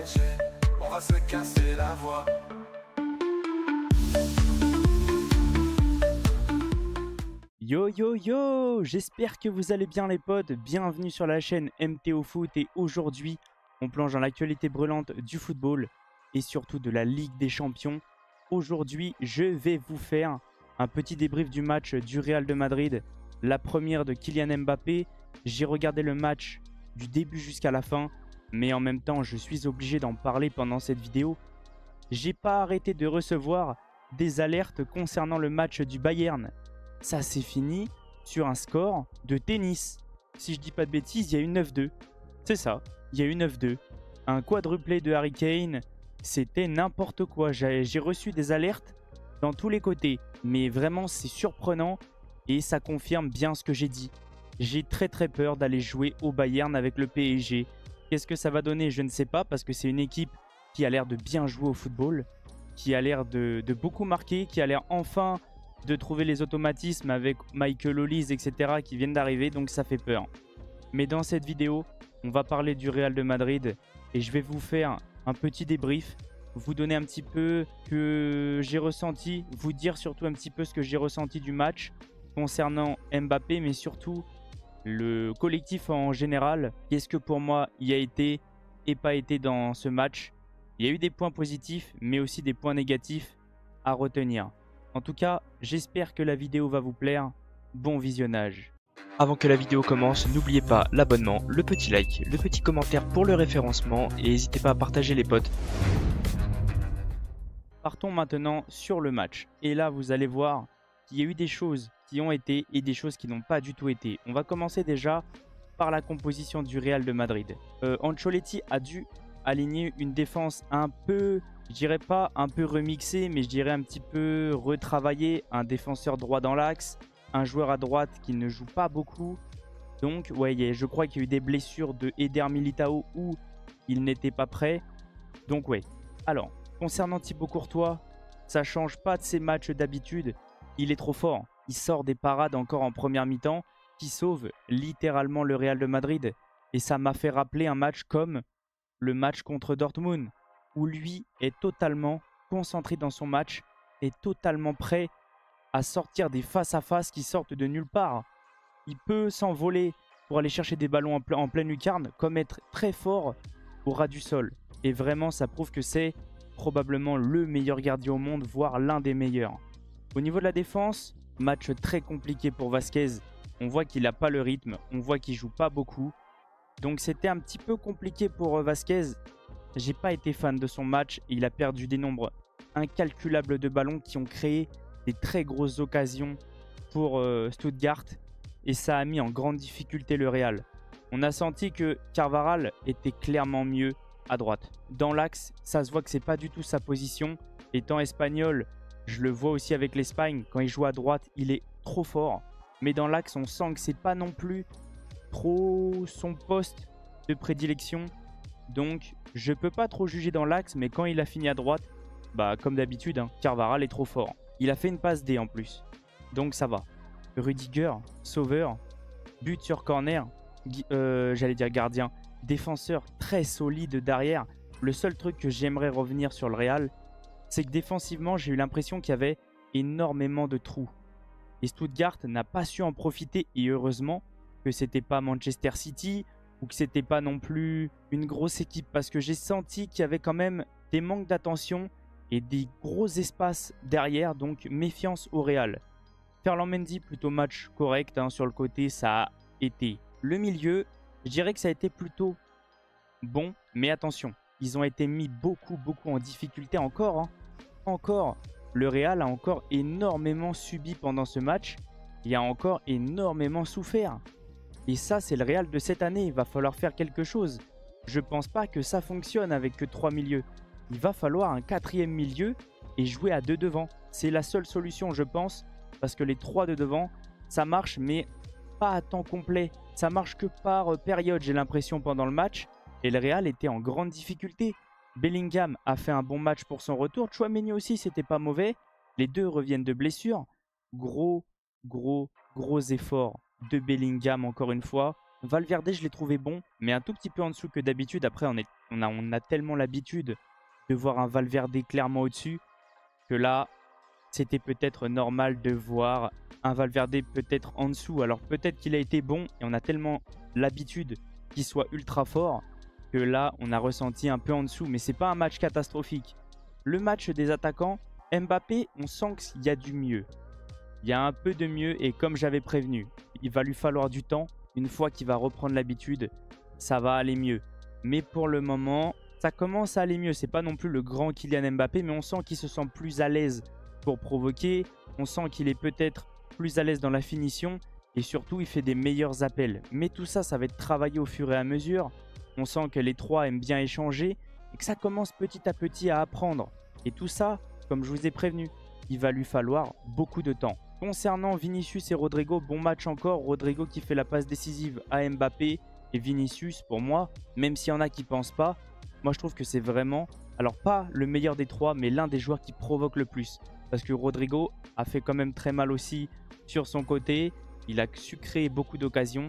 PSG, on va se casser la voix. Yo yo yo, j'espère que vous allez bien les potes, bienvenue sur la chaîne MTO Foot et aujourd'hui on plonge dans l'actualité brûlante du football et surtout de la Ligue des Champions. Aujourd'hui je vais vous faire un petit débrief du match du Real de Madrid, la première de Kylian Mbappé. J'ai regardé le match du début jusqu'à la fin, mais en même temps je suis obligé d'en parler pendant cette vidéo. J'ai pas arrêté de recevoir des alertes concernant le match du Bayern. Ça s'est fini sur un score de tennis. Si je dis pas de bêtises, il y a eu 9-2. C'est ça, il y a eu 9-2. Un quadruplé de Harry Kane, c'était n'importe quoi. J'ai reçu des alertes dans tous les côtés. Mais vraiment, c'est surprenant et ça confirme bien ce que j'ai dit. J'ai très peur d'aller jouer au Bayern avec le PSG. Qu'est-ce que ça va donner? Je ne sais pas parce que c'est une équipe qui a l'air de bien jouer au football, qui a l'air de beaucoup marquer, qui a l'air enfin de trouver les automatismes avec Michael Olise, etc. qui viennent d'arriver, donc ça fait peur. Mais dans cette vidéo, on va parler du Real de Madrid et je vais vous faire un petit débrief, vous donner un petit peu ce que j'ai ressenti, vous dire surtout un petit peu ce que j'ai ressenti du match concernant Mbappé, mais surtout le collectif en général. Qu'est-ce que pour moi il a été et pas été dans ce match? Il y a eu des points positifs, mais aussi des points négatifs à retenir. En tout cas, j'espère que la vidéo va vous plaire. Bon visionnage. Avant que la vidéo commence, n'oubliez pas l'abonnement, le petit like, le petit commentaire pour le référencement et n'hésitez pas à partager les potes. Partons maintenant sur le match. Et là, vous allez voir qu'il y a eu des choses qui ont été et des choses qui n'ont pas du tout été. On va commencer déjà par la composition du Real de Madrid. Ancelotti a dû aligner une défense un peu, je dirais pas un peu remixée, mais je dirais un petit peu retravaillée. Un défenseur droit dans l'axe, un joueur à droite qui ne joue pas beaucoup. Donc, ouais, je crois qu'il y a eu des blessures de Eder Militao où il n'était pas prêt. Donc, ouais. Alors, concernant Thibaut Courtois, ça change pas de ses matchs d'habitude. Il est trop fort. Il sort des parades encore en première mi-temps qui sauvent littéralement le Real de Madrid. Et ça m'a fait rappeler un match comme le match contre Dortmund, où lui est totalement concentré dans son match, est totalement prêt à sortir des face-à-face qui sortent de nulle part. Il peut s'envoler pour aller chercher des ballons en pleine lucarne, comme être très fort au ras du sol. Et vraiment, ça prouve que c'est probablement le meilleur gardien au monde, voire l'un des meilleurs. Au niveau de la défense, match très compliqué pour Vasquez. On voit qu'il n'a pas le rythme, on voit qu'il ne joue pas beaucoup. Donc c'était un petit peu compliqué pour Vasquez. J'ai pas été fan de son match et il a perdu des nombres incalculables de ballons qui ont créé des très grosses occasions pour Stuttgart et ça a mis en grande difficulté le Real. On a senti que Carvajal était clairement mieux à droite. Dans l'axe, ça se voit que c'est pas du tout sa position. Étant espagnol, je le vois aussi avec l'Espagne, quand il joue à droite, il est trop fort. Mais dans l'axe, on sent que c'est pas non plus trop son poste de prédilection. Donc je peux pas trop juger dans l'axe, mais quand il a fini à droite, bah comme d'habitude, hein, Carvajal est trop fort. Il a fait une passe D en plus, donc ça va. Rudiger, sauveur, but sur corner, j'allais dire gardien, défenseur très solide derrière. Le seul truc que j'aimerais revenir sur le Real, c'est que défensivement, j'ai eu l'impression qu'il y avait énormément de trous. Et Stuttgart n'a pas su en profiter, et heureusement que c'était pas Manchester City ou que c'était pas non plus une grosse équipe, parce que j'ai senti qu'il y avait quand même des manques d'attention et des gros espaces derrière, donc méfiance au Real. Ferland Mendy, plutôt match correct, hein, sur le côté, ça a été. Le milieu, je dirais que ça a été plutôt bon, mais attention, ils ont été mis beaucoup en difficulté encore. Hein. Encore, le Real a encore énormément subi pendant ce match, il a encore énormément souffert. Et ça, c'est le Real de cette année. Il va falloir faire quelque chose. Je pense pas que ça fonctionne avec que 3 milieux. Il va falloir un 4e milieu et jouer à 2 devant. C'est la seule solution, je pense. Parce que les 3 de devant, ça marche, mais pas à temps complet. Ça marche que par période, j'ai l'impression, pendant le match. Et le Real était en grande difficulté. Bellingham a fait un bon match pour son retour. Tchouaméni aussi, c'était pas mauvais. Les deux reviennent de blessure. Gros effort de Bellingham encore une fois. Valverde, je l'ai trouvé bon, mais un tout petit peu en dessous que d'habitude. Après, on a tellement l'habitude de voir un Valverde clairement au-dessus que là, c'était peut-être normal de voir un Valverde peut-être en dessous. Alors peut-être qu'il a été bon et on a tellement l'habitude qu'il soit ultra fort que là, on a ressenti un peu en dessous. Mais c'est pas un match catastrophique. Le match des attaquants, Mbappé, on sent qu'il y a du mieux. Il y a un peu de mieux et comme j'avais prévenu, il va lui falloir du temps. Une fois qu'il va reprendre l'habitude, ça va aller mieux. Mais pour le moment, ça commence à aller mieux. C'est pas non plus le grand Kylian Mbappé, mais on sent qu'il se sent plus à l'aise pour provoquer. On sent qu'il est peut-être plus à l'aise dans la finition et surtout, il fait des meilleurs appels. Mais tout ça, ça va être travaillé au fur et à mesure. On sent que les trois aiment bien échanger et que ça commence petit à petit à apprendre. Et tout ça, comme je vous ai prévenu, il va lui falloir beaucoup de temps. Concernant Vinicius et Rodrigo, bon match encore. Rodrigo qui fait la passe décisive à Mbappé et Vinicius, pour moi, même s'il y en a qui ne pensent pas, moi je trouve que c'est vraiment, alors pas le meilleur des trois, mais l'un des joueurs qui provoque le plus. Parce que Rodrigo a fait quand même très mal aussi sur son côté. Il a su créer beaucoup d'occasions.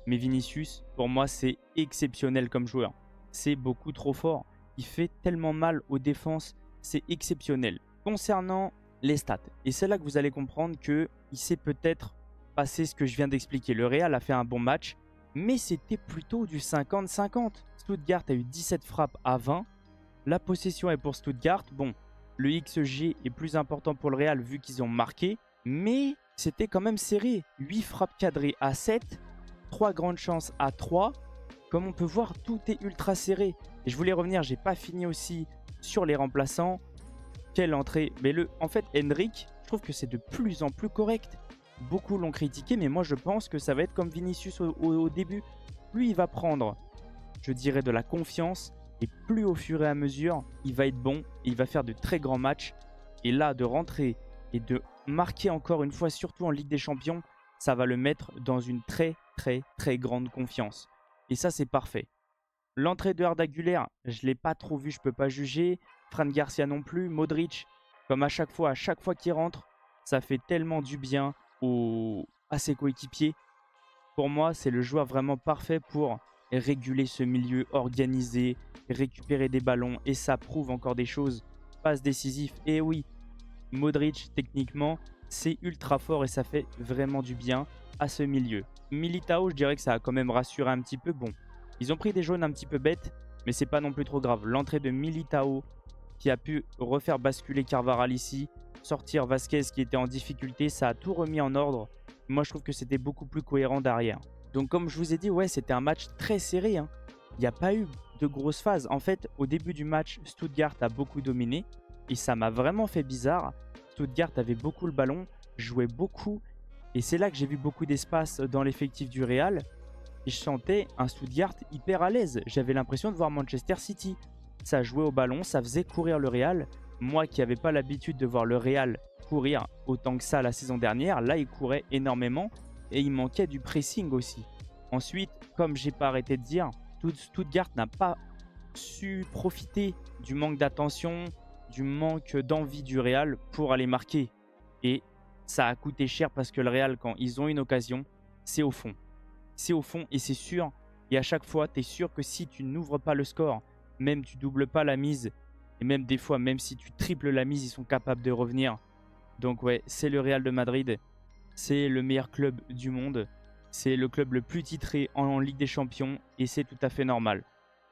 Mais Vinicius, pour moi, c'est exceptionnel comme joueur. C'est beaucoup trop fort. Il fait tellement mal aux défenses. C'est exceptionnel. Concernant les stats, et c'est là que vous allez comprendre qu'il s'est peut-être passé ce que je viens d'expliquer. Le Real a fait un bon match, mais c'était plutôt du 50-50. Stuttgart a eu 17 frappes à 20. La possession est pour Stuttgart. Bon, le XG est plus important pour le Real vu qu'ils ont marqué, mais c'était quand même serré. 8 frappes cadrées à 7, 3 grandes chances à 3. Comme on peut voir, tout est ultra serré. Et je voulais revenir, j'ai pas fini aussi sur les remplaçants. Quelle entrée. Mais en fait, Endrick, je trouve que c'est de plus en plus correct. Beaucoup l'ont critiqué, mais moi je pense que ça va être comme Vinicius au début. Plus il va prendre, je dirais, de la confiance, et plus au fur et à mesure, il va être bon et il va faire de très grands matchs. Et là, de rentrer et de marquer encore une fois, surtout en Ligue des Champions, ça va le mettre dans une très grande confiance. Et ça, c'est parfait. L'entrée de Arda Güler, je ne l'ai pas trop vu, je ne peux pas juger. Fran Garcia non plus. Modric, comme à chaque fois qu'il rentre, ça fait tellement du bien à ses coéquipiers. Pour moi, c'est le joueur vraiment parfait pour réguler ce milieu organisé, récupérer des ballons. Et ça prouve encore des choses. Passe décisif. Et oui, Modric, techniquement, c'est ultra fort et ça fait vraiment du bien à ce milieu. Militao, je dirais que ça a quand même rassuré un petit peu. Bon, ils ont pris des jaunes un petit peu bêtes, mais c'est pas non plus trop grave. L'entrée de Militao qui a pu refaire basculer Carvajal ici, sortir Vasquez qui était en difficulté, ça a tout remis en ordre. Moi, je trouve que c'était beaucoup plus cohérent derrière. Donc, comme je vous ai dit, ouais, c'était un match très serré, hein. Il n'y a pas eu de grosses phases. En fait, au début du match, Stuttgart a beaucoup dominé et ça m'a vraiment fait bizarre. Stuttgart avait beaucoup le ballon, jouait beaucoup et c'est là que j'ai vu beaucoup d'espace dans l'effectif du Real. Et je sentais un Stuttgart hyper à l'aise. J'avais l'impression de voir Manchester City. Ça jouait au ballon, ça faisait courir le Real. Moi qui n'avais pas l'habitude de voir le Real courir autant que ça la saison dernière, là il courait énormément et il manquait du pressing aussi. Ensuite, comme j'ai pas arrêté de dire, Stuttgart n'a pas su profiter du manque d'attention, du manque d'envie du Real pour aller marquer. Et ça a coûté cher parce que le Real, quand ils ont une occasion, c'est au fond. C'est au fond et c'est sûr. Et à chaque fois, tu es sûr que si tu n'ouvres pas le score, même tu doubles pas la mise, et même des fois, même si tu triples la mise, ils sont capables de revenir. Donc ouais, c'est le Real de Madrid. C'est le meilleur club du monde. C'est le club le plus titré en Ligue des Champions et c'est tout à fait normal.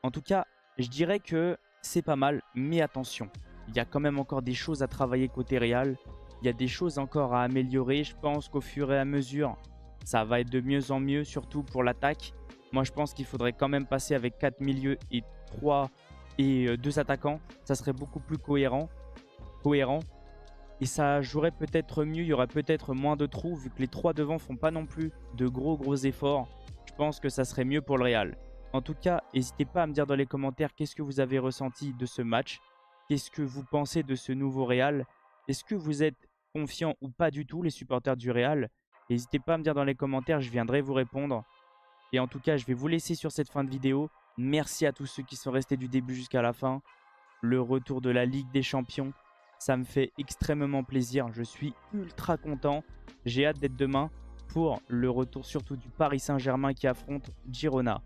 En tout cas, je dirais que c'est pas mal, mais attention. Il y a quand même encore des choses à travailler côté Real. Il y a des choses encore à améliorer. Je pense qu'au fur et à mesure, ça va être de mieux en mieux, surtout pour l'attaque. Moi, je pense qu'il faudrait quand même passer avec 4 milieux et 2 attaquants. Ça serait beaucoup plus cohérent. Et ça jouerait peut-être mieux. Il y aurait peut-être moins de trous vu que les 3 devant font pas non plus de gros efforts. Je pense que ça serait mieux pour le Real. En tout cas, n'hésitez pas à me dire dans les commentaires qu'est-ce que vous avez ressenti de ce match. Qu'est-ce que vous pensez de ce nouveau Real? Est-ce que vous êtes confiants ou pas du tout, les supporters du Real? N'hésitez pas à me dire dans les commentaires, je viendrai vous répondre. Et en tout cas, je vais vous laisser sur cette fin de vidéo. Merci à tous ceux qui sont restés du début jusqu'à la fin. Le retour de la Ligue des Champions, ça me fait extrêmement plaisir. Je suis ultra content. J'ai hâte d'être demain pour le retour surtout du Paris Saint-Germain qui affronte Girona.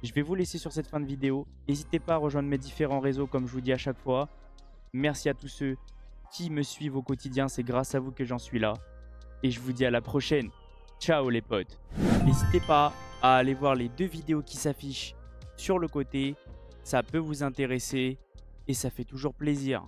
Je vais vous laisser sur cette fin de vidéo. N'hésitez pas à rejoindre mes différents réseaux comme je vous dis à chaque fois. Merci à tous ceux qui me suivent au quotidien, c'est grâce à vous que j'en suis là. Et je vous dis à la prochaine. Ciao les potes. N'hésitez pas à aller voir les 2 vidéos qui s'affichent sur le côté. Ça peut vous intéresser et ça fait toujours plaisir.